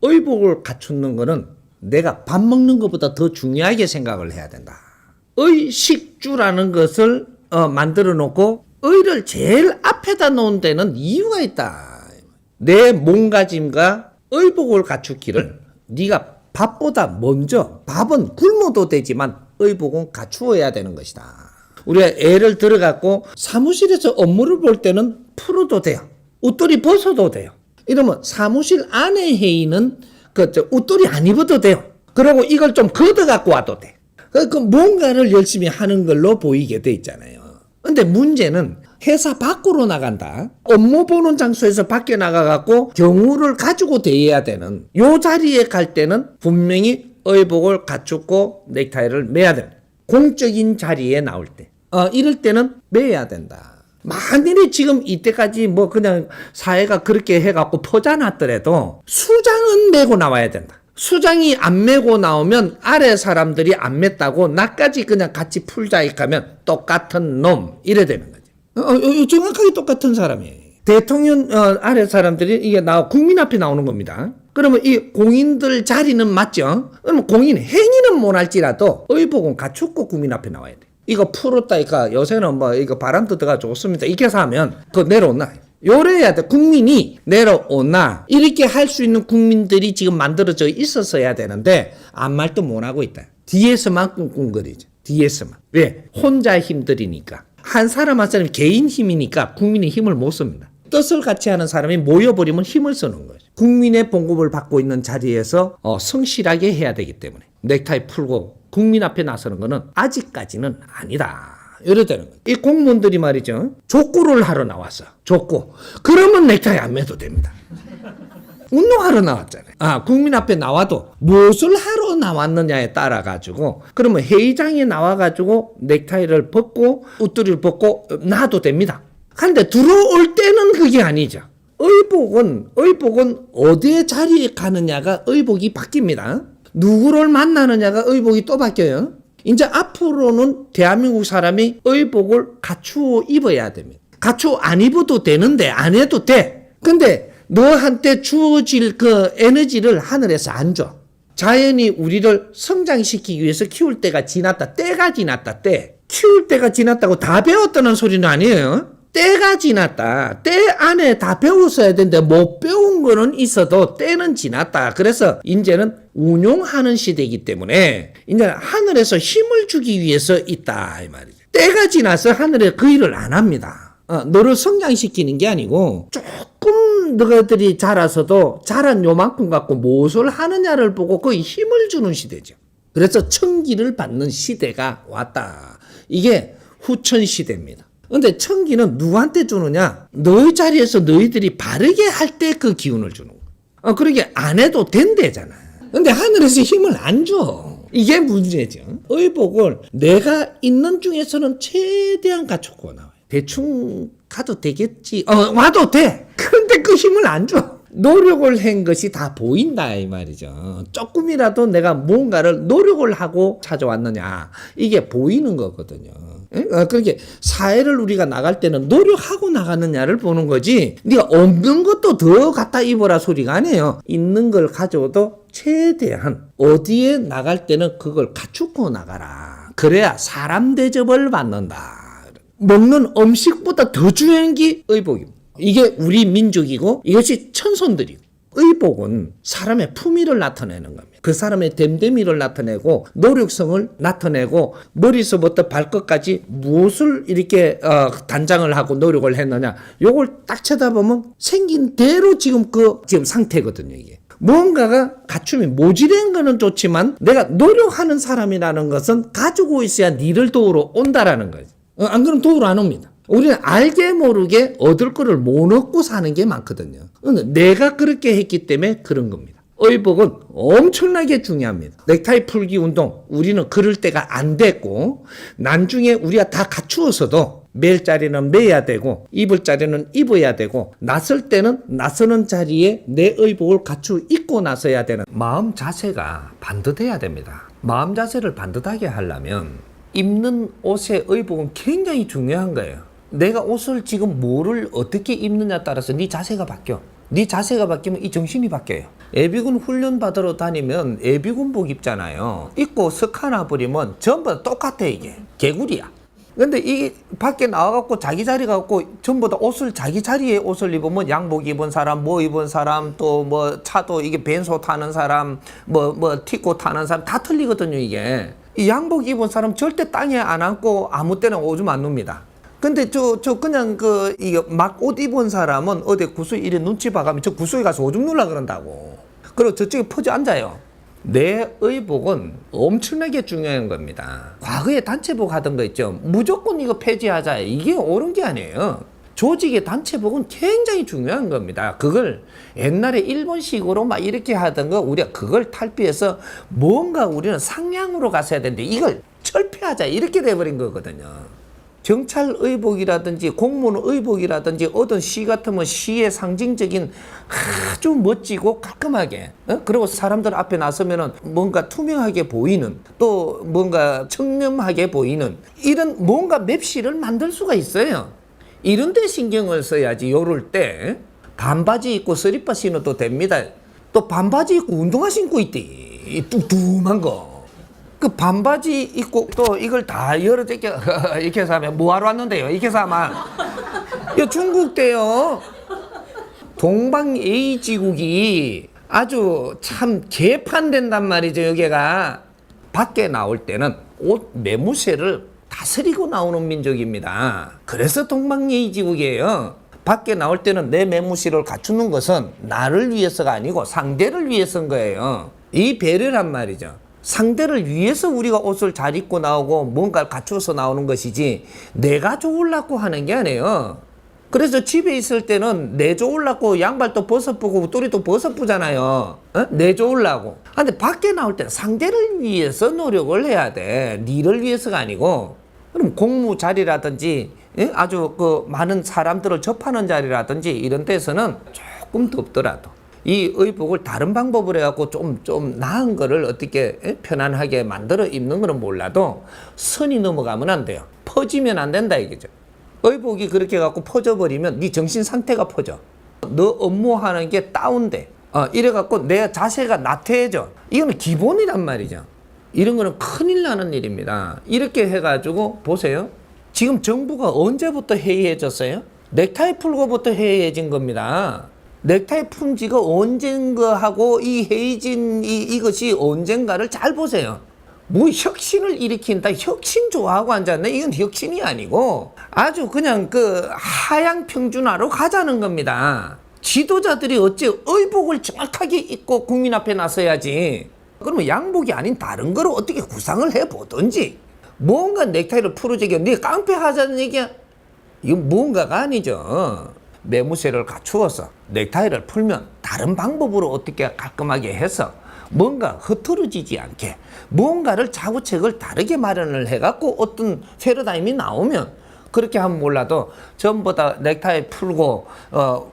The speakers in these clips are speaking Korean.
의복을 갖추는 거는 내가 밥 먹는 것보다 더 중요하게 생각을 해야 된다. 의식주라는 것을 만들어 놓고 의를 제일 앞에다 놓은 데는 이유가 있다. 내 몸가짐과 의복을 갖추기를 네가 밥보다 먼저, 밥은 굶어도 되지만 의복은 갖추어야 되는 것이다. 우리가 예를 들어갖고 사무실에서 업무를 볼 때는 풀어도 돼요. 웃돌이 벗어도 돼요. 이러면 사무실 안에 회의는 웃돌이 안 입어도 돼요. 그리고 이걸 좀 걷어갖고 와도 돼. 그 뭔가를 열심히 하는 걸로 보이게 돼 있잖아요. 근데 문제는 회사 밖으로 나간다. 업무 보는 장소에서 밖에 나가갖고 경우를 가지고 대해야 되는 요 자리에 갈 때는 분명히 의복을 갖추고 넥타이를 매야 된다. 공적인 자리에 나올 때. 이럴 때는 매야 된다. 만일에 지금 이때까지 뭐 그냥 사회가 그렇게 해갖고 퍼져놨더라도 수장은 매고 나와야 된다. 수장이 안 매고 나오면 아래 사람들이 안 맸다고 나까지 그냥 같이 풀자 이렇게하면 똑같은 놈 이래 되는 거지. 정확하게 똑같은 사람이에요. 대통령 아래 사람들이 이게 국민 앞에 나오는 겁니다. 그러면 이 공인들 자리는 맞죠? 그러면 공인 행위는 못할지라도 의복은 갖추고 국민 앞에 나와야 돼. 이거 풀었다니까 요새는 뭐 이거 바람도 들어가 좋습니다. 이렇게 해서 하면 그거 내려오나. 요래야 돼. 국민이 내려오나. 이렇게 할 수 있는 국민들이 지금 만들어져 있었어야 되는데 아무 말도 못하고 있다. 뒤에서만 꿍꿍거리죠. 뒤에서만. 왜? 혼자 힘들이니까. 한 사람 한 사람이 개인 힘이니까 국민의 힘을 못 씁니다. 뜻을 같이 하는 사람이 모여버리면 힘을 쓰는 거죠. 국민의 봉급을 받고 있는 자리에서 성실하게 해야 되기 때문에 넥타이 풀고 국민 앞에 나서는 거는 아직까지는 아니다. 이래 되는 거예요. 이 공무원들이 말이죠. 족구를 하러 나왔어. 족구. 그러면 넥타이 안 매도 됩니다. 운동하러 나왔잖아요. 국민 앞에 나와도 무엇을 하러 나왔느냐에 따라 가지고 그러면 회의장에 나와 가지고 넥타이를 벗고 웃두리를 벗고 놔도 됩니다. 그런데 들어올 때는 그게 아니죠. 의복은 어디에 자리에 가느냐가 의복이 바뀝니다. 누구를 만나느냐가 의복이 또 바뀌어요. 이제 앞으로는 대한민국 사람이 의복을 갖추어 입어야 됩니다. 갖추어 안 입어도 되는데 안 해도 돼. 근데 너한테 주어질 그 에너지를 하늘에서 안 줘. 자연이 우리를 성장시키기 위해서 키울 때가 지났다. 때가 지났다. 때. 키울 때가 지났다고 다 배웠다는 소리는 아니에요. 때가 지났다. 때 안에 다 배웠어야 되는데 못 배운 거는 있어도 때는 지났다. 그래서 이제는 운용하는 시대이기 때문에 이제 하늘에서 힘을 주기 위해서 있다 이 말이죠. 때가 지나서 하늘에 그 일을 안 합니다. 너를 성장시키는 게 아니고 조금 너희들이 자라서도 자란 요만큼 갖고 무엇을 하느냐를 보고 거의 힘을 주는 시대죠. 그래서 천기를 받는 시대가 왔다. 이게 후천 시대입니다. 근데 천기는 누구한테 주느냐? 너희 자리에서 너희들이 바르게 할 때 그 기운을 주는 거야. 그러게 안 해도 된대잖아. 근데 하늘에서 힘을 안 줘. 이게 문제죠. 의복을 내가 있는 중에서는 최대한 갖추고 나와요. 대충 가도 되겠지. 와도 돼. 근데 그 힘을 안 줘. 노력을 한 것이 다 보인다 이 말이죠. 조금이라도 내가 뭔가를 노력을 하고 찾아왔느냐 이게 보이는 거거든요. 그렇게 사회를 우리가 나갈 때는 노력하고 나가느냐를 보는 거지 네가 없는 것도 더 갖다 입어라 소리가 아니에요. 있는 걸 가져도 최대한 어디에 나갈 때는 그걸 갖추고 나가라. 그래야 사람 대접을 받는다. 먹는 음식보다 더 중요한 게 의복입니다. 이게 우리 민족이고 이것이 천손들이고 의복은 사람의 품위를 나타내는 겁니다. 그 사람의 됨됨이를 나타내고 노력성을 나타내고 머리서부터 발끝까지 무엇을 이렇게 단장을 하고 노력을 했느냐 요걸 딱 쳐다보면 생긴 대로 지금 지금 상태거든요. 이게 뭔가가 갖춤이 모질한 거는 좋지만 내가 노력하는 사람이라는 것은 가지고 있어야 니를 도우러 온다라는 거지. 안 그러면 도우러 안 옵니다. 우리는 알게 모르게 얻을 거를 못 얻고 사는 게 많거든요. 내가 그렇게 했기 때문에 그런 겁니다. 의복은 엄청나게 중요합니다. 넥타이 풀기 운동 우리는 그럴 때가 안 됐고 나중에 우리가 다 갖추어서도 맬 자리는 매야 되고 입을 자리는 입어야 되고 나설 때는 나서는 자리에 내 의복을 갖추어 입고 나서야 되는 마음 자세가 반듯해야 됩니다. 마음 자세를 반듯하게 하려면 입는 옷의 의복은 굉장히 중요한 거예요. 내가 옷을 지금 뭐를 어떻게 입느냐에 따라서 네 자세가 바뀌어. 네 자세가 바뀌면 이 정신이 바뀌어요. 예비군 훈련 받으러 다니면 예비군복 입잖아요. 입고 석 하나 버리면 전부 다 똑같아. 이게 개구리야. 근데 이 밖에 나와갖고 자기 자리 갖고 전부 다 옷을 자기 자리에 옷을 입으면 양복 입은 사람, 뭐 입은 사람, 또 뭐 차도 이게 벤소 타는 사람, 뭐 티코 타는 사람 다 틀리거든요. 이게 이 양복 입은 사람 절대 땅에 안 앉고 아무 때나 오줌 안 눕니다. 근데 저 그냥 이거 막 옷 입은 사람은 어디 구수 이래 눈치 봐가면 저 구수에 가서 오줌 누라 그런다고. 그리고 저쪽에 퍼져 앉아요. 내 의복은 엄청나게 중요한 겁니다. 과거에 단체복 하던 거 있죠. 무조건 이거 폐지하자. 이게 옳은 게 아니에요. 조직의 단체복은 굉장히 중요한 겁니다. 그걸 옛날에 일본식으로 막 이렇게 하던 거 우리가 그걸 탈피해서 뭔가 우리는 상향으로 갔어야 되는데 이걸 철폐하자 이렇게 돼버린 거거든요. 경찰 의복이라든지 공무원 의복이라든지 어떤 시 같으면 시의 상징적인 아주 멋지고 깔끔하게 그리고 사람들 앞에 나서면은 뭔가 투명하게 보이는 또 뭔가 청렴하게 보이는 이런 뭔가 맵시를 만들 수가 있어요. 이런 데 신경을 써야지. 요럴 때 반바지 입고 스리퍼 신어도 됩니다. 또 반바지 입고 운동화 신고 있대. 뚱뚱한 거. 그 반바지 입고 또 이걸 다 열어 이렇게 해서 하면 뭐하러 왔는데요? 이렇게 해서 하면 중국 때요. 동방예의지국이 아주 참 개판된단 말이죠. 여기가 밖에 나올 때는 옷 매무새를 다스리고 나오는 민족입니다. 그래서 동방예의지국이에요. 밖에 나올 때는 내 매무새를 갖추는 것은 나를 위해서가 아니고 상대를 위해서인 거예요. 이 배려란 말이죠. 상대를 위해서 우리가 옷을 잘 입고 나오고 뭔가를 갖추어서 나오는 것이지 내가 좋으려고 하는 게 아니에요. 그래서 집에 있을 때는 내 좋으려고 양발도 벗어보고 또리도 벗어보잖아요. 내 좋으려고. 근데 밖에 나올 때는 상대를 위해서 노력을 해야 돼. 니를 위해서가 아니고. 그럼 공무 자리라든지 아주 많은 사람들을 접하는 자리라든지 이런 데서는 조금 덥더라도 이 의복을 다른 방법으로 해갖고 좀 나은 거를 어떻게 편안하게 만들어 입는 거는 몰라도 선이 넘어가면 안 돼요. 퍼지면 안 된다 이거죠. 의복이 그렇게 해갖고 퍼져버리면 네 정신 상태가 퍼져. 너 업무하는 게 다운돼. 이래갖고 내 자세가 나태해져. 이거는 기본이란 말이죠. 이런 거는 큰일 나는 일입니다. 이렇게 해가지고 보세요. 지금 정부가 언제부터 해이해졌어요? 넥타이 풀고부터 해이해진 겁니다. 넥타이 푼 지가 언젠가 하고 이 해이진 이것이 언젠가를 잘 보세요. 뭐 혁신을 일으킨다. 혁신 좋아하고 앉았네. 이건 혁신이 아니고 아주 그냥 하향 평준화로 가자는 겁니다. 지도자들이 어째 의복을 정확하게 입고 국민 앞에 나서야지. 그러면 양복이 아닌 다른 거를 어떻게 구상을 해보든지. 뭔가 넥타이를 풀어주게 네가 깡패하자는 얘기야. 이건 뭔가가 아니죠. 매무새를 갖추어서 넥타이를 풀면 다른 방법으로 어떻게 깔끔하게 해서 뭔가 흐트러지지 않게 뭔가를 자구책을 다르게 마련을 해갖고 어떤 패러다임이 나오면 그렇게 하면 몰라도 전부 다 넥타이 풀고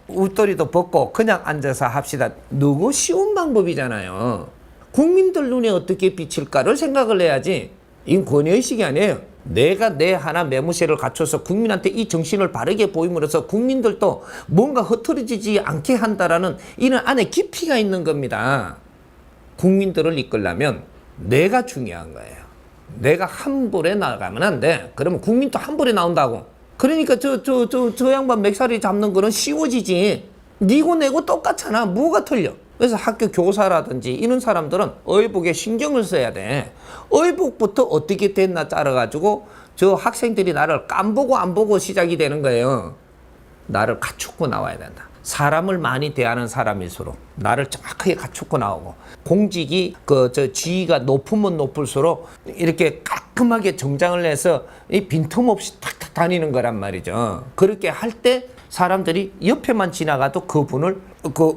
웃도리도 벗고 그냥 앉아서 합시다. 너무 쉬운 방법이잖아요. 국민들 눈에 어떻게 비칠까를 생각을 해야지. 이건 권위의식이 아니에요. 내가 내 하나 매무새를 갖춰서 국민한테 이 정신을 바르게 보임으로써 국민들도 뭔가 흐트러지지 않게 한다라는 이런 안에 깊이가 있는 겁니다. 국민들을 이끌려면 내가 중요한 거예요. 내가 한불에 나가면 안 돼. 그러면 국민도 한불에 나온다고. 그러니까 저 양반 맥살이 잡는 거는 쉬워지지. 니고 내고 똑같잖아. 뭐가 틀려? 그래서 학교 교사라든지 이런 사람들은 의복에 신경을 써야 돼. 의복부터 어떻게 됐나 따라가지고 저 학생들이 나를 깜보고 안 보고 시작이 되는 거예요. 나를 갖추고 나와야 된다. 사람을 많이 대하는 사람일수록 나를 정확하게 갖추고 나오고 공직이 지위가 높으면 높을수록 이렇게 깔끔하게 정장을 내서 이 빈틈없이 탁탁 다니는 거란 말이죠. 그렇게 할 때 사람들이 옆에만 지나가도 그분을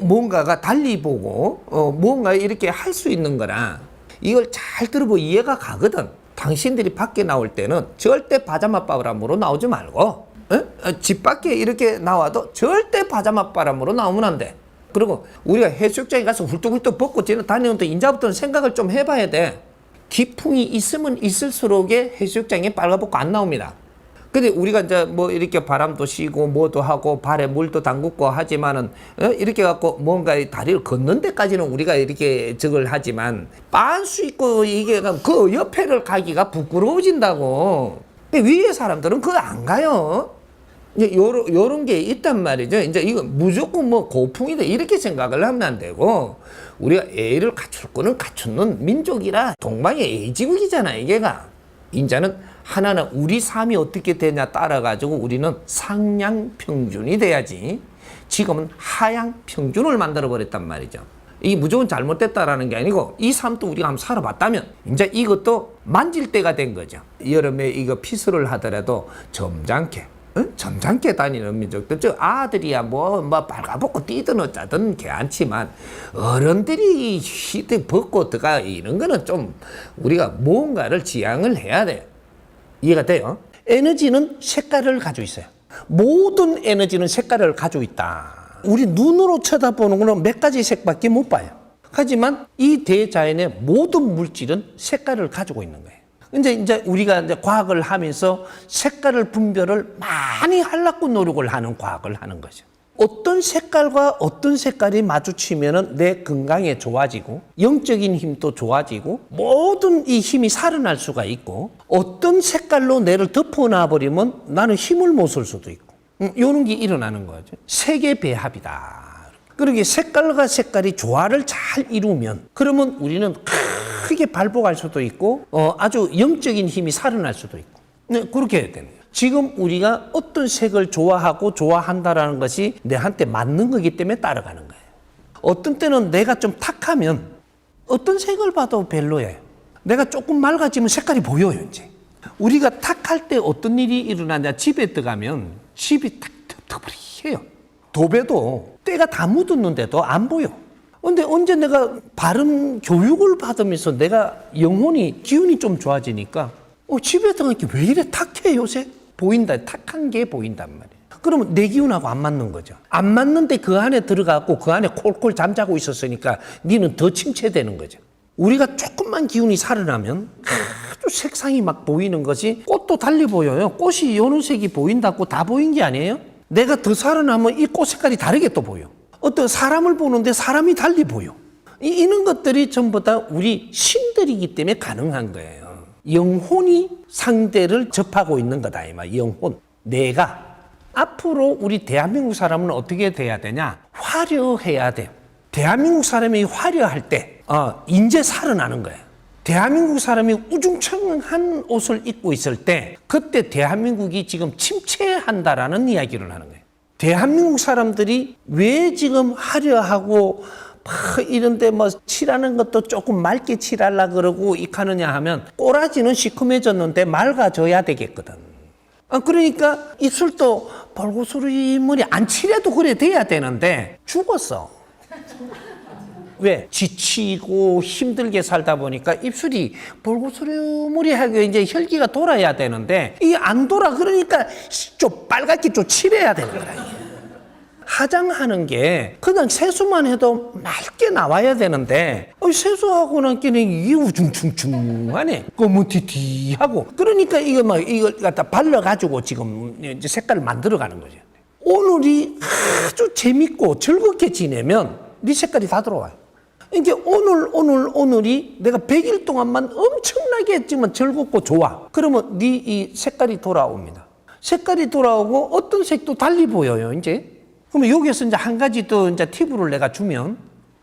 뭔가가 달리 보고 뭔가 이렇게 할 수 있는 거라. 이걸 잘 들어보고 이해가 가거든. 당신들이 밖에 나올 때는 절대 파자마 바람으로 나오지 말고 집 밖에 이렇게 나와도 절대 파자마 바람으로 나오면 안 돼. 그리고 우리가 해수욕장에 가서 훌떡훌떡 벗고 다니는데 인자부터는 생각을 좀 해봐야 돼. 기풍이 있으면 있을수록에 해수욕장에 빨가벗고 안 나옵니다. 근데 우리가 이제 뭐 이렇게 바람도 쐬고 뭐도 하고 발에 물도 담그고 하지만은 이렇게 갖고 뭔가 다리를 걷는 데까지는 우리가 이렇게 저걸 하지만 빤수 있고 이게 그 옆에를 가기가 부끄러워진다고. 근데 위에 사람들은 그거 안 가요. 이제 요런 게 있단 말이죠. 이제 이거 무조건 뭐 고풍이다 이렇게 생각을 하면 안 되고, 우리가 예의를 갖출 거는 갖추는 민족이라 동방의 예의지국이잖아 이게가. 인자는 하나는 우리 삶이 어떻게 되냐 따라가지고 우리는 상향평준이 돼야지, 지금은 하향평준을 만들어버렸단 말이죠. 이게 무조건 잘못됐다라는 게 아니고, 이 삶도 우리가 한번 살아봤다면 이제 이것도 만질 때가 된 거죠. 여름에 이거 피서를 하더라도 점잖게 다니는 민족들, 저 아들이야 뭐 빨가벗고 뛰든 어쩌든 괜찮지만 어른들이 히트 벗고 들어가 이런 거는 좀 우리가 뭔가를 지향을 해야 돼요. 이해가 돼요? 에너지는 색깔을 가지고 있어요. 모든 에너지는 색깔을 가지고 있다. 우리 눈으로 쳐다보는 거는 몇 가지 색밖에 못 봐요. 하지만 이 대자연의 모든 물질은 색깔을 가지고 있는 거예요. 이제 우리가 이제 과학을 하면서 색깔을 분별을 많이 하려고 노력을 하는 과학을 하는 거죠. 어떤 색깔과 어떤 색깔이 마주치면은 내 건강에 좋아지고, 영적인 힘도 좋아지고, 모든 이 힘이 살아날 수가 있고, 어떤 색깔로 내를 덮어놔 버리면 나는 힘을 못 쓸 수도 있고, 이런 게 일어나는 거죠. 세계 배합이다. 그러게 색깔과 색깔이 조화를 잘 이루면, 그러면 우리는 크게 발복할 수도 있고, 아주 영적인 힘이 살아날 수도 있고, 네, 그렇게 해야 되는 거예요. 지금 우리가 어떤 색을 좋아하고 좋아한다라는 것이 내한테 맞는 거기 때문에 따라가는 거예요. 어떤 때는 내가 좀 탁하면 어떤 색을 봐도 별로예요. 내가 조금 맑아지면 색깔이 보여요, 이제. 우리가 탁할 때 어떤 일이 일어나냐, 집에 들어가면 집이 탁 텁텁해요. 도배도 때가 다 묻었는데도 안 보여. 근데 언제 내가 바른 교육을 받으면서 내가 영혼이, 기운이 좀 좋아지니까 집에 들어가니까 왜 이래 탁해 요새? 보인다. 탁한 게 보인단 말이에요. 그러면 내 기운하고 안 맞는 거죠. 안 맞는데 그 안에 들어가고 그 안에 콜콜 잠자고 있었으니까 니는 더 침체되는 거죠. 우리가 조금만 기운이 살아나면 아주 색상이 막 보이는 것이, 꽃도 달리 보여요. 꽃이 여느 색이 보인다고 다 보인 게 아니에요. 내가 더 살아나면 이 꽃 색깔이 다르게 또 보여. 어떤 사람을 보는데 사람이 달리 보여. 이런 것들이 전부 다 우리 신들이기 때문에 가능한 거예요. 영혼이 상대를 접하고 있는 거다 이 말. 영혼. 내가 앞으로 우리 대한민국 사람은 어떻게 돼야 되냐? 화려해야 돼요. 대한민국 사람이 화려할 때 인제 살아나는 거예요. 대한민국 사람이 우중충한 옷을 입고 있을 때 그때 대한민국이 지금 침체한다라는 이야기를 하는 거예요. 대한민국 사람들이 왜 지금 화려하고 이런데 뭐 칠하는 것도 조금 맑게 칠하려 그러고 익하느냐 하면, 꼬라지는 시커매졌는데 맑아져야 되겠거든. 그러니까 입술도 볼고스름물이 안 칠해도 그래 돼야 되는데 죽었어. 왜? 지치고 힘들게 살다 보니까 입술이 볼고스름물이하게 이제 혈기가 돌아야 되는데 이게 안 돌아. 그러니까 좀 빨갛게 좀 칠해야 되는 거야. 화장하는 게 그냥 세수만 해도 맑게 나와야 되는데 세수하고 나니까 이게 우중충충하네. 검은티티하고. 그러니까 이걸 갖다 발라가지고 지금 이제 색깔을 만들어가는 거죠. 오늘이 아주 재밌고 즐겁게 지내면 네 색깔이 다 들어와요. 이제 오늘이 내가 100일 동안만 엄청나게 했지만 즐겁고 좋아. 그러면 네 이 색깔이 돌아옵니다. 색깔이 돌아오고 어떤 색도 달리 보여요, 이제. 그러면 여기에서 이제 한 가지 또 이제 팁을 내가 주면,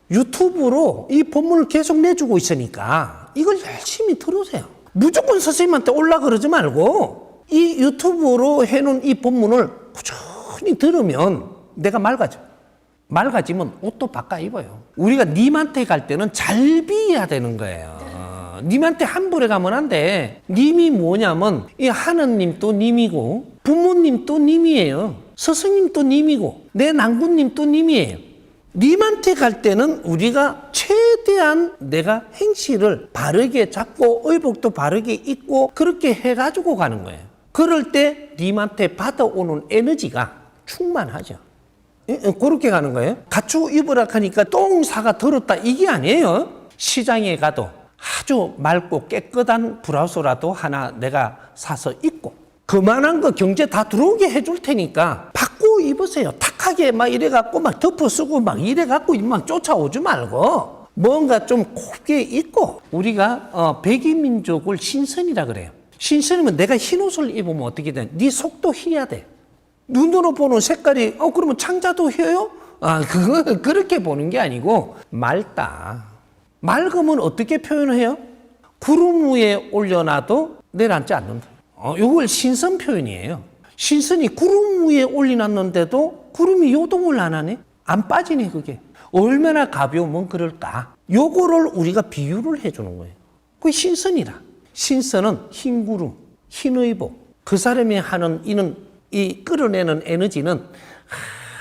유튜브로 이 본문을 계속 내주고 있으니까 이걸 열심히 들으세요. 무조건 선생님한테 올라 그러지 말고 이 유튜브로 해놓은 이 본문을 꾸준히 들으면 내가 맑아지면 옷도 바꿔 입어요. 우리가 님한테 갈 때는 잘 비해야 되는 거예요. 님한테 함부로 가면 안 돼. 님이 뭐냐면 이 하느님도 님이고, 부모님도 님이에요. 스승님도 님이고, 내 낭군님도 님이에요. 님한테 갈 때는 우리가 최대한 내가 행실을 바르게 잡고 의복도 바르게 입고 그렇게 해가지고 가는 거예요. 그럴 때 님한테 받아오는 에너지가 충만하죠. 그렇게 가는 거예요. 갖추고 입으라 하니까 똥사가 들었다 이게 아니에요. 시장에 가도 아주 맑고 깨끗한 브라우스라도 하나 내가 사서 입고, 그만한 거 경제 다 들어오게 해줄 테니까 받고 입으세요. 탁하게 막 이래갖고 막 덮어 쓰고 막 이래갖고 막 쫓아오지 말고 뭔가 좀 곱게 입고 우리가 백이민족을 신선이라 그래요. 신선이면 내가 흰 옷을 입으면 어떻게 돼? 네 속도 희야 돼. 눈으로 보는 색깔이 그러면 창자도 휘어요? 그거 그렇게 보는 게 아니고 맑다. 맑으면 어떻게 표현해요? 구름 위에 올려놔도 내려앉지 않는다. 이걸 신선 표현이에요. 신선이 구름 위에 올려놨는데도 구름이 요동을 안 하네? 안 빠지네 그게. 얼마나 가벼우면 그럴까? 요거를 우리가 비유를 해주는 거예요. 그게 신선이라. 신선은 흰 구름, 흰 의복. 그 사람이 하는 이 끌어내는 에너지는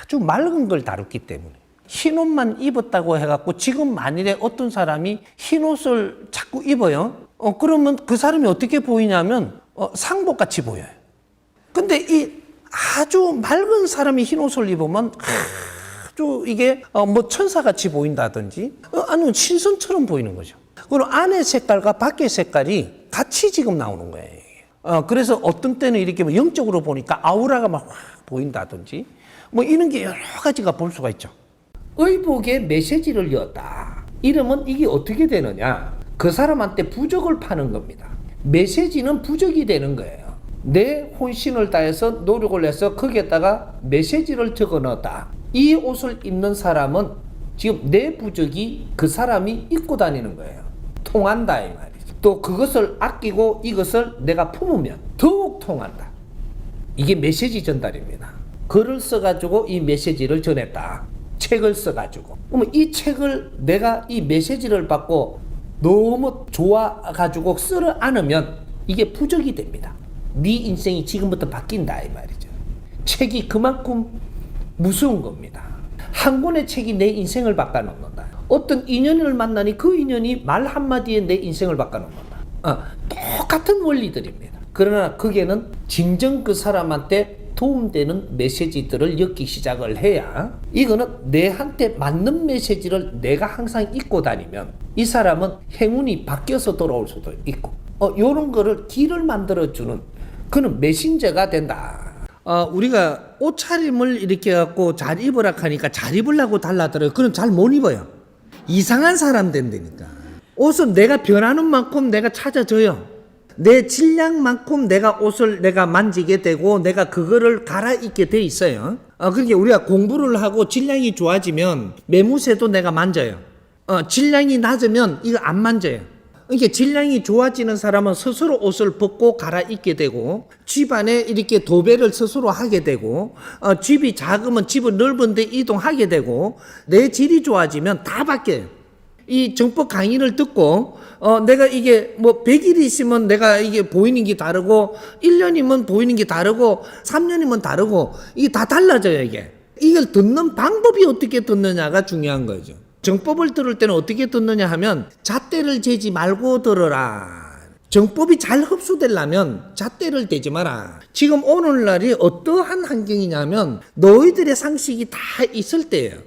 아주 맑은 걸 다뤘기 때문에. 흰 옷만 입었다고 해갖고 지금 만일에 어떤 사람이 흰 옷을 자꾸 입어요. 그러면 그 사람이 어떻게 보이냐면 상복같이 보여요. 근데 이 아주 맑은 사람이 흰 옷을 입으면 아주 이게 뭐 천사같이 보인다든지 아니면 신선처럼 보이는 거죠. 그럼 안의 색깔과 밖의 색깔이 같이 지금 나오는 거예요. 그래서 어떤 때는 이렇게 뭐 영적으로 보니까 아우라가 막 확 보인다든지 뭐 이런 게 여러 가지가 볼 수가 있죠. 의복에 메시지를 였다. 이러면 이게 어떻게 되느냐? 그 사람한테 부적을 파는 겁니다. 메시지는 부적이 되는 거예요. 내 혼신을 다해서 노력을 해서 거기에다가 메시지를 적어 넣었다. 이 옷을 입는 사람은 지금 내 부적이 그 사람이 입고 다니는 거예요. 통한다 이 말이죠. 또 그것을 아끼고 이것을 내가 품으면 더욱 통한다. 이게 메시지 전달입니다. 글을 써가지고 이 메시지를 전했다. 책을 써가지고. 그러면 이 책을 내가 이 메시지를 받고 너무 좋아가지고 쓰러 안으면 이게 부적이 됩니다. 네 인생이 지금부터 바뀐다 이 말이죠. 책이 그만큼 무서운 겁니다. 한 권의 책이 내 인생을 바꿔놓는다. 어떤 인연을 만나니 그 인연이 말 한마디에 내 인생을 바꿔놓는다. 똑같은 원리들입니다. 그러나 거기에는 진정 그 사람한테 도움되는 메시지들을 엮기 시작을 해야 이거는 내한테 맞는 메시지를 내가 항상 입고 다니면 이 사람은 행운이 바뀌어서 돌아올 수도 있고 요런 거를 길을 만들어주는 그는 메신저가 된다. 우리가 옷차림을 이렇게 갖고 잘 입으라 하니까 잘 입으려고 달라들어요. 그럼 잘 못 입어요. 이상한 사람 된다니까. 옷은 내가 변하는 만큼 내가 찾아줘요. 내 질량만큼 내가 옷을 내가 만지게 되고 내가 그거를 갈아입게 돼 있어요. 그러니까 우리가 공부를 하고 질량이 좋아지면 매무새도 내가 만져요. 질량이 낮으면 이거 안 만져요. 그러니까 질량이 좋아지는 사람은 스스로 옷을 벗고 갈아입게 되고 집 안에 이렇게 도배를 스스로 하게 되고 집이 작으면 집은 넓은데 이동하게 되고 내 질이 좋아지면 다 바뀌어요. 이 정법 강의를 듣고 내가 이게 뭐 100일이 있으면 내가 이게 보이는 게 다르고 1년이면 보이는 게 다르고 3년이면 다르고 이게 다 달라져요. 이걸 듣는 방법이 어떻게 듣느냐가 중요한 거죠. 정법을 들을 때는 어떻게 듣느냐 하면 잣대를 재지 말고 들어라. 정법이 잘 흡수되려면 잣대를 대지 마라. 지금 오늘날이 어떠한 환경이냐면 너희들의 상식이 다 있을 때예요.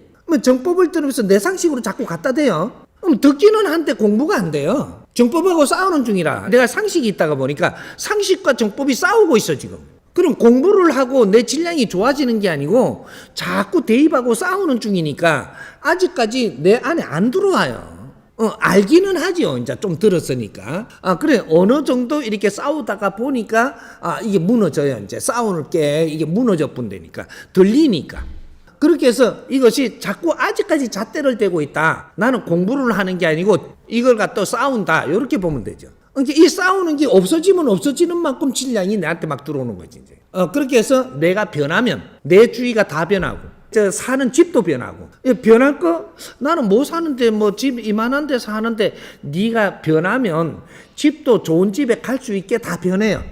정법을 들으면서 내 상식으로 자꾸 갖다 대요. 그럼 듣기는 한데 공부가 안 돼요. 정법하고 싸우는 중이라. 내가 상식이 있다가 보니까 상식과 정법이 싸우고 있어 지금. 그럼 공부를 하고 내 질량이 좋아지는 게 아니고 자꾸 대입하고 싸우는 중이니까 아직까지 내 안에 안 들어와요. 알기는 하죠. 이제 좀 들었으니까. 그래 어느 정도 이렇게 싸우다가 보니까 이게 무너져요. 이제 싸우는 게 이게 무너져 본다니까 들리니까. 그렇게 해서 이것이 자꾸 아직까지 잣대를 대고 있다. 나는 공부를 하는 게 아니고 이걸 갖다 싸운다. 이렇게 보면 되죠. 그러니까 이 싸우는 게 없어지면 없어지는 만큼 질량이 내한테 막 들어오는 거지. 이제. 그렇게 해서 내가 변하면 내 주위가 다 변하고 저 사는 집도 변하고 변할 거 나는 뭐 사는데 뭐 집 이만한 데 사는데 네가 변하면 집도 좋은 집에 갈 수 있게 다 변해요.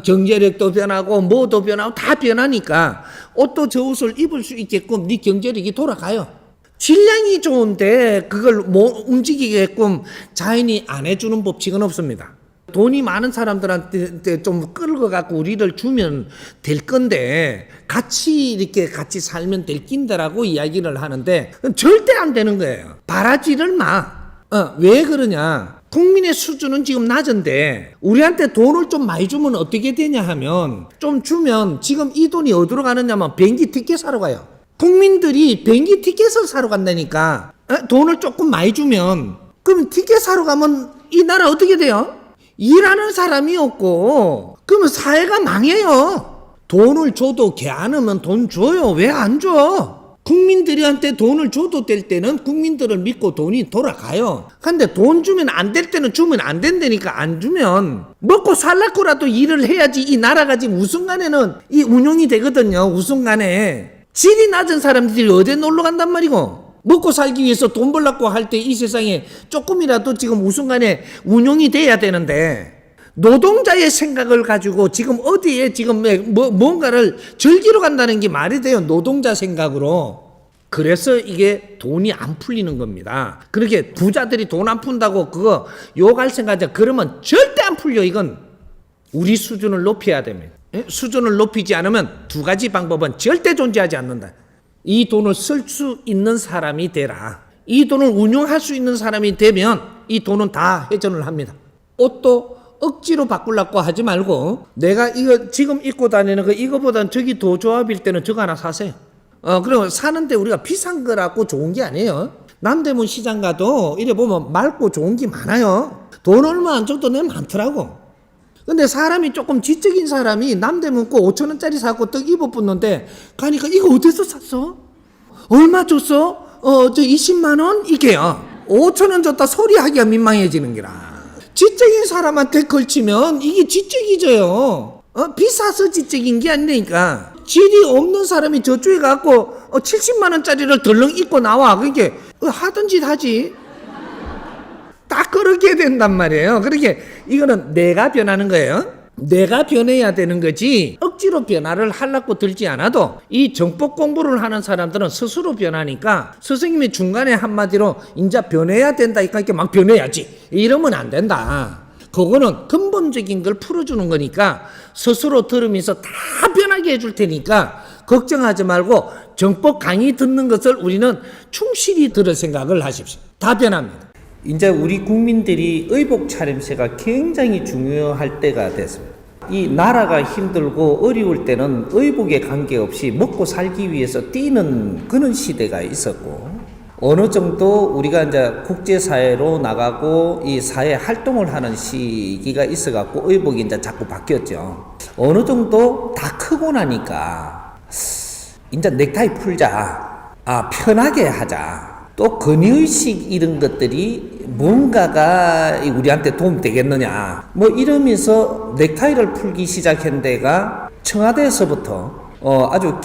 경제력도 변하고 뭐도 변하고 다 변하니까 옷도 저 옷을 입을 수 있게끔 네 경제력이 돌아가요. 질량이 좋은데 그걸 못 움직이게끔 자연이 안 해주는 법칙은 없습니다. 돈이 많은 사람들한테 좀 끌어갖고 우리를 주면 될 건데 같이 이렇게 같이 살면 될 낀다라고 이야기를 하는데 절대 안 되는 거예요. 바라지를 마. 왜 그러냐? 국민의 수준은 지금 낮은데 우리한테 돈을 좀 많이 주면 어떻게 되냐 하면 좀 주면 지금 이 돈이 어디로 가느냐면 비행기 티켓 사러 가요. 국민들이 비행기 티켓을 사러 간다니까. 돈을 조금 많이 주면 그럼 티켓 사러 가면 이 나라 어떻게 돼요? 일하는 사람이 없고 그러면 사회가 망해요. 돈을 줘도 개 안 하면 돈 줘요. 왜 안 줘? 국민들한테 돈을 줘도 될 때는 국민들을 믿고 돈이 돌아가요. 근데 돈 주면 안 될 때는 주면 안 된다니까. 안 주면 먹고 살라고라도 일을 해야지 이 나라가 지금 우순간에는 이 운용이 되거든요. 우순간에 질이 낮은 사람들이 어디 놀러 간단 말이고 먹고 살기 위해서 돈 벌라고 할 때 이 세상에 조금이라도 지금 우순간에 운용이 돼야 되는데 노동자의 생각을 가지고 지금 어디에 지금 뭔가를 즐기러 간다는 게 말이 돼요. 노동자 생각으로. 그래서 이게 돈이 안 풀리는 겁니다. 그렇게 부자들이 돈 안 푼다고 그거 욕할 생각하자. 그러면 절대 안 풀려. 이건 우리 수준을 높여야 됩니다. 수준을 높이지 않으면 두 가지 방법은 절대 존재하지 않는다. 이 돈을 쓸 수 있는 사람이 되라. 이 돈을 운용할 수 있는 사람이 되면 이 돈은 다 회전을 합니다. 옷도 억지로 바꾸려고 하지 말고 내가 이거 지금 입고 다니는 거 이거보단 저기 더 조합일 때는 저거 하나 사세요. 그리고 사는데 우리가 비싼 거라고 좋은 게 아니에요. 남대문 시장 가도 이래 보면 맑고 좋은 게 많아요. 돈 얼마 안 줘도 내 많더라고. 근데 사람이 조금 지적인 사람이 남대문 거 5,000원짜리 사고 떡 입어붙는데 가니까 이거 어디서 샀어? 얼마 줬어? 저 20만 원? 이게요. 5,000원 줬다 소리 하기가 민망해지는 기라. 지적인 사람한테 걸치면 이게 지적이져요. 비싸서 지적인 게 아니니까. 질이 없는 사람이 저쪽에 가고 70만 원짜리를 덜렁 입고 나와. 그게 하던 짓 하지. 딱 그렇게 된단 말이에요. 그렇게 이거는 내가 변하는 거예요. 내가 변해야 되는 거지 억지로 변화를 하려고 들지 않아도 이 정법 공부를 하는 사람들은 스스로 변하니까 선생님이 중간에 한마디로 이제 변해야 된다 이렇게 막 변해야지 이러면 안 된다. 그거는 근본적인 걸 풀어주는 거니까 스스로 들으면서 다 변하게 해줄 테니까 걱정하지 말고 정법 강의 듣는 것을 우리는 충실히 들을 생각을 하십시오. 다 변합니다. 이제 우리 국민들이 의복 차림새가 굉장히 중요할 때가 됐습니다. 이 나라가 힘들고 어려울 때는 의복에 관계없이 먹고 살기 위해서 뛰는 그런 시대가 있었고 어느 정도 우리가 이제 국제사회로 나가고 이 사회 활동을 하는 시기가 있어갖고 의복이 이제 자꾸 바뀌었죠. 어느 정도 다 크고 나니까 이제 넥타이 풀자, 편하게 하자. 또 건의의식 이런 것들이 뭔가가 우리한테 도움 되겠느냐 뭐 이러면서 넥타이를 풀기 시작한 데가 청와대에서부터 아주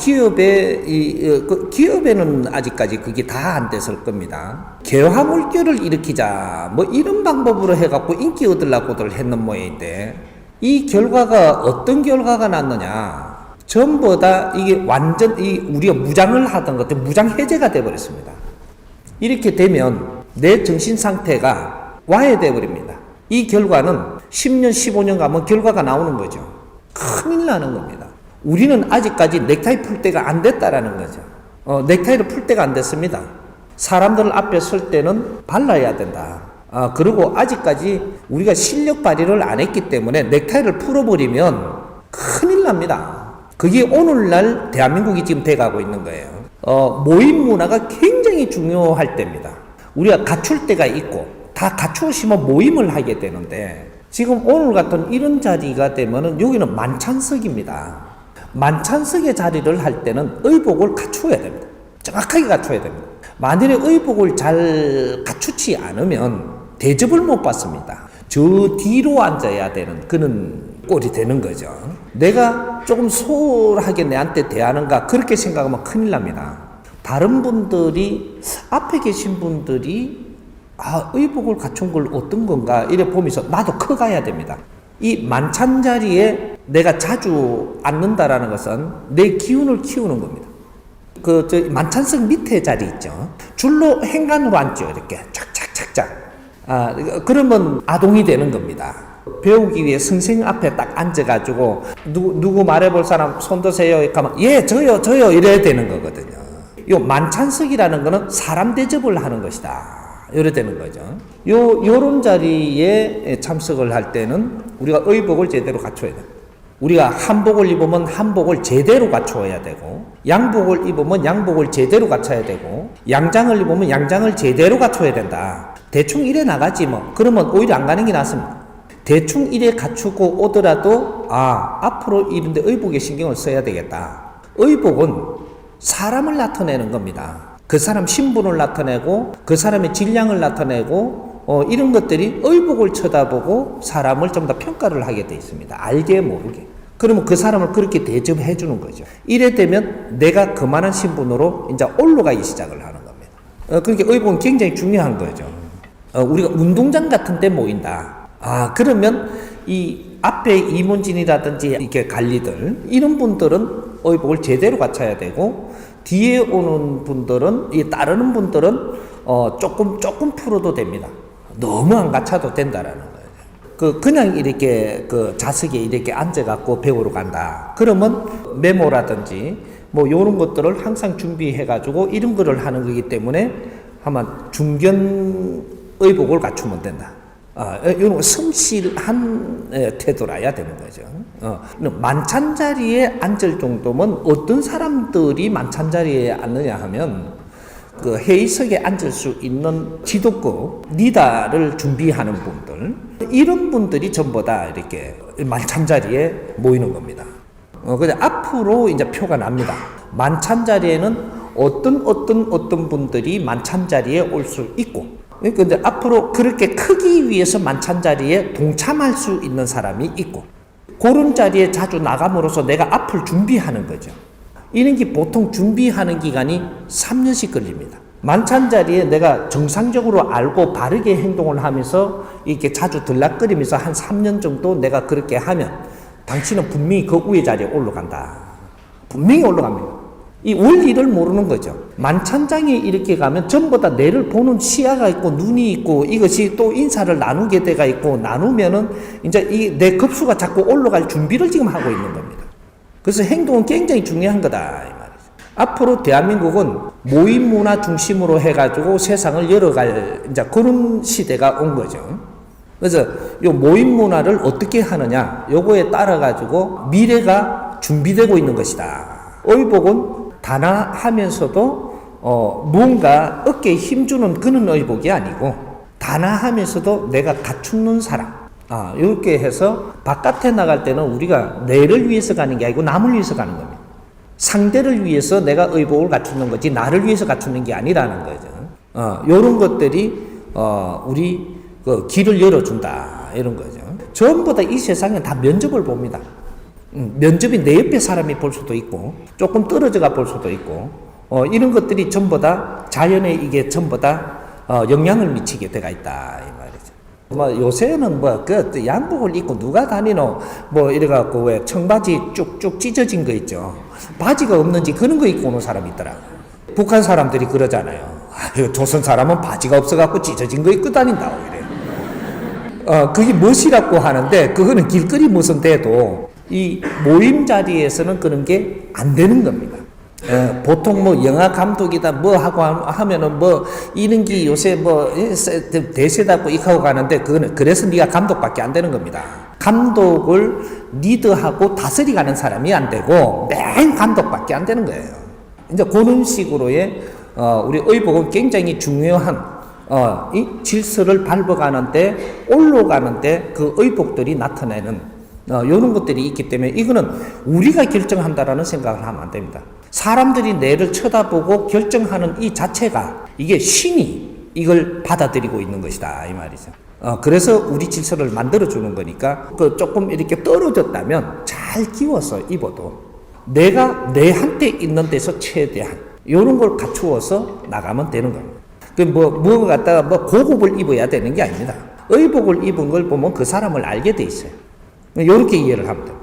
기업에는 아직까지 그게 다 안 됐을 겁니다. 개화물결을 일으키자 뭐 이런 방법으로 해갖고 인기 얻으려고들 했는 모양인데 이 결과가 어떤 결과가 났느냐 전부 다 이게 완전 우리가 무장을 하던 것들 무장 해제가 돼버렸습니다. 이렇게 되면 내 정신 상태가 와해돼 버립니다. 이 결과는 10년, 15년 가면 결과가 나오는 거죠. 큰일 나는 겁니다. 우리는 아직까지 넥타이 풀 때가 안 됐다라는 거죠. 넥타이를 풀 때가 안 됐습니다. 사람들 앞에 설 때는 발라야 된다. 그리고 아직까지 우리가 실력 발휘를 안 했기 때문에 넥타이를 풀어버리면 큰일 납니다. 그게 오늘날 대한민국이 지금 돼가고 있는 거예요. 모임 문화가 굉장히 중요할 때입니다. 우리가 갖출 때가 있고 다 갖추시면 모임을 하게 되는데 지금 오늘 같은 이런 자리가 되면은 여기는 만찬석입니다. 만찬석의 자리를 할 때는 의복을 갖추어야 됩니다. 정확하게 갖춰야 됩니다. 만일에 의복을 잘 갖추지 않으면 대접을 못 받습니다. 저 뒤로 앉아야 되는 그런 꼴이 되는 거죠. 내가 조금 소홀하게 내한테 대하는가 그렇게 생각하면 큰일 납니다. 다른 분들이 앞에 계신 분들이 의복을 갖춘 걸 어떤 건가 이래 보면서 나도 커가야 됩니다. 이 만찬 자리에 내가 자주 앉는다라는 것은 내 기운을 키우는 겁니다. 만찬석 밑에 자리 있죠. 줄로 행간으로 앉죠. 이렇게 착착착착. 그러면 아동이 되는 겁니다. 배우기 위해 선생님 앞에 딱 앉아가지고 누구 말해볼 사람 손 드세요. 하면 예 저요 이래야 되는 거거든요. 요 만찬석이라는 거는 사람 대접을 하는 것이다. 이래 되는 거죠. 요런 자리에 참석을 할 때는 우리가 의복을 제대로 갖춰야 돼. 우리가 한복을 입으면 한복을 제대로 갖추어야 되고, 양복을 입으면 양복을 제대로 갖춰야 되고, 양장을 입으면 양장을 제대로 갖춰야 된다. 대충 이래 나가지 뭐. 그러면 오히려 안 가는 게 낫습니다. 대충 이래 갖추고 오더라도 앞으로 이런데 의복에 신경을 써야 되겠다. 의복은 사람을 나타내는 겁니다. 그 사람 신분을 나타내고 그 사람의 질량을 나타내고 이런 것들이 의복을 쳐다보고 사람을 좀 더 평가를 하게 돼 있습니다. 알게 모르게. 그러면 그 사람을 그렇게 대접해 주는 거죠. 이래 되면 내가 그만한 신분으로 이제 올라가기 시작을 하는 겁니다. 그러니까 의복은 굉장히 중요한 거죠. 우리가 운동장 같은 데 모인다. 그러면 이 앞에 임원진이라든지 이렇게 관리들 이런 분들은 의복을 제대로 갖춰야 되고, 뒤에 오는 분들은, 이 따르는 분들은 조금 풀어도 됩니다. 너무 안 갖춰도 된다라는 거예요. 그냥 이렇게 좌석에 이렇게 앉아갖고 배우러 간다. 그러면 메모라든지 뭐 요런 것들을 항상 준비해가지고 이런 거를 하는 거기 때문에 아마 중견 의복을 갖추면 된다. 이런 성실한 태도라야 되는 거죠. 만찬 자리에 앉을 정도면 어떤 사람들이 만찬 자리에 앉느냐 하면 그 회의석에 앉을 수 있는 지도급 리더를 준비하는 분들, 이런 분들이 전부 다 이렇게 만찬 자리에 모이는 겁니다. 근데 앞으로 이제 표가 납니다. 만찬 자리에는 어떤 분들이 만찬 자리에 올 수 있고, 그러니까 이제 앞으로 그렇게 크기 위해서 만찬 자리에 동참할 수 있는 사람이 있고, 그런 자리에 자주 나감으로써 내가 앞을 준비하는 거죠. 이런 게 보통 준비하는 기간이 3년씩 걸립니다. 만찬 자리에 내가 정상적으로 알고 바르게 행동을 하면서 이렇게 자주 들락거리면서 한 3년 정도 내가 그렇게 하면 당신은 분명히 그 위에 자리에 올라간다. 분명히 올라갑니다. 이 원리를 모르는 거죠. 만찬장에 이렇게 가면 전부 다 내를 보는 시야가 있고 눈이 있고, 이것이 또 인사를 나누게 돼가 있고, 나누면은 이제 이 내 급수가 자꾸 올라갈 준비를 지금 하고 있는 겁니다. 그래서 행동은 굉장히 중요한 거다 이 말이죠. 앞으로 대한민국은 모임 문화 중심으로 해가지고 세상을 열어갈 이제 그런 시대가 온 거죠. 그래서 요 모임 문화를 어떻게 하느냐, 요거에 따라 가지고 미래가 준비되고 있는 것이다. 의복은 단아하면서도 무언가 어깨에 힘주는 그런 의복이 아니고, 단아하면서도 내가 갖추는 사람, 이렇게 해서 바깥에 나갈 때는 우리가 내를 위해서 가는 게 아니고 남을 위해서 가는 겁니다. 상대를 위해서 내가 의복을 갖추는 거지 나를 위해서 갖추는 게 아니라는 거죠. 이런 것들이 우리 그 길을 열어준다 이런 거죠. 전부 다 이 세상에 다 면접을 봅니다. 면접이 내 옆에 사람이 볼 수도 있고 조금 떨어져가 볼 수도 있고, 이런 것들이 전부 다 자연에 이게 전부 다 영향을 미치게 돼가 있다 이 말이죠. 뭐 요새는 그 양복을 입고 누가 다니노 이래갖고 왜 청바지 쭉쭉 찢어진 거 있죠. 바지가 없는지 그런 거 입고 오는 사람이 있더라. 북한 사람들이 그러잖아요. 조선 사람은 바지가 없어갖고 찢어진 거 입고 다닌다고 이래. 그게 멋이라고 하는데 그거는 길거리 무슨 돼도 이 모임 자리에서는 그런 게 안 되는 겁니다. 보통 영화 감독이다 하고 하면은 이런 게 요새 대세다고 익하고 가는데 그거는 그래서 네가 감독밖에 안 되는 겁니다. 감독을 리드하고 다스리가는 사람이 안 되고 맨 감독밖에 안 되는 거예요. 이제 그런 식으로의 우리 의복은 굉장히 중요한 이 질서를 밟아가는데 올라가는데 그 의복들이 나타내는 이런 것들이 있기 때문에 이거는 우리가 결정한다라는 생각을 하면 안 됩니다. 사람들이 내를 쳐다보고 결정하는 이 자체가 이게 신이 이걸 받아들이고 있는 것이다 이 말이죠. 그래서 우리 질서를 만들어주는 거니까 조금 이렇게 떨어졌다면 잘 끼워서 입어도 내가 내한테 있는 데서 최대한 이런 걸 갖추어서 나가면 되는 겁니다. 뭐 갖다가 고급을 입어야 되는 게 아닙니다. 의복을 입은 걸 보면 그 사람을 알게 돼 있어요. 이렇게 이해를 하면 됩니다.